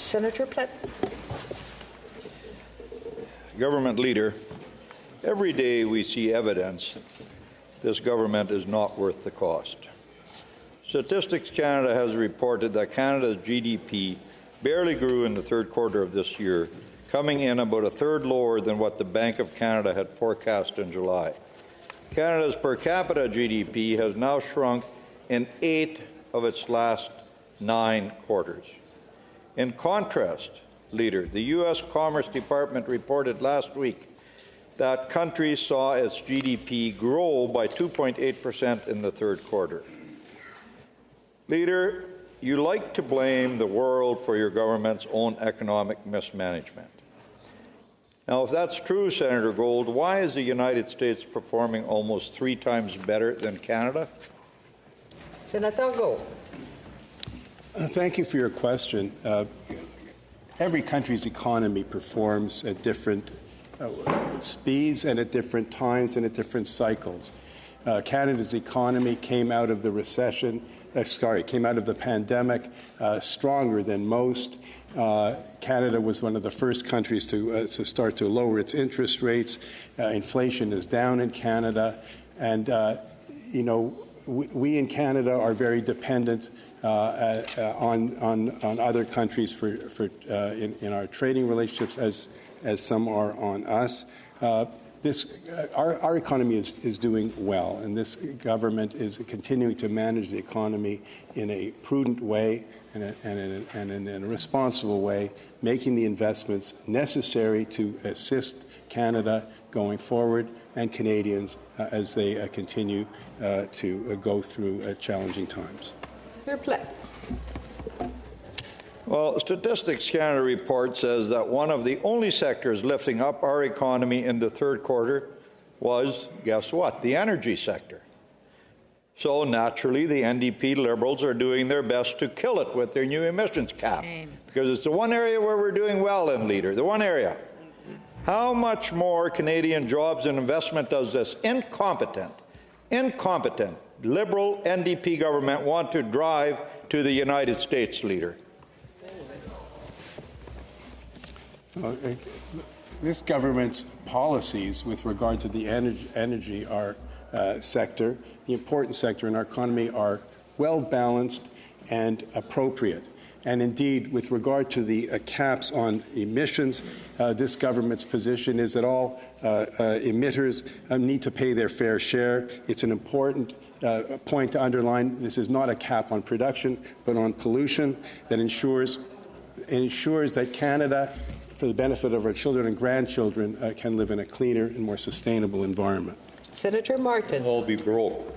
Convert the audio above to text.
Senator Plitt. Government Leader, every day we see evidence this government is not worth the cost. Statistics Canada has reported that Canada's GDP barely grew in the third quarter of this year, coming in about a third lower than what the Bank of Canada had forecast in July. Canada's per capita GDP has now shrunk in 8 of its last 9 quarters. In contrast, Leader, the U.S. Commerce Department reported last week that country saw its GDP grow by 2.8% in the third quarter. Leader, you like to blame the world for your government's own economic mismanagement. Now, if that's true, Senator Gold, why is the United States performing almost 3 times better than Canada? Senator Gold. Thank you for your question. Every country's economy performs at different speeds and at different times and at different cycles. Canada's economy came out of the came out of the pandemic stronger than most. Canada was one of the first countries to start to lower its interest rates. Inflation is down in Canada, and we in Canada are very dependent on other countries in our trading relationships, as some are on us. Our economy is doing well, and this government is continuing to manage the economy in a prudent way and in a responsible way, making the investments necessary to assist Canada going forward and Canadians as they continue to go through challenging times. Well, Statistics Canada report says that one of the only sectors lifting up our economy in the third quarter was, guess what, the energy sector. So naturally, the NDP Liberals are doing their best to kill it with their new emissions cap, because it's the one area where we're doing well in, Leader, the one area. How much more Canadian jobs and investment does this incompetent Liberal NDP government want to drive to the United States, Leader? This government's policies with regard to the energy sector, the important sector in our economy, are well balanced and appropriate. And indeed, with regard to the caps on emissions, this government's position is that all emitters need to pay their fair share. It's an important point to underline. This is not a cap on production, but on pollution that ensures that Canada, for the benefit of our children and grandchildren, can live in a cleaner and more sustainable environment. Senator Martin. All be broke.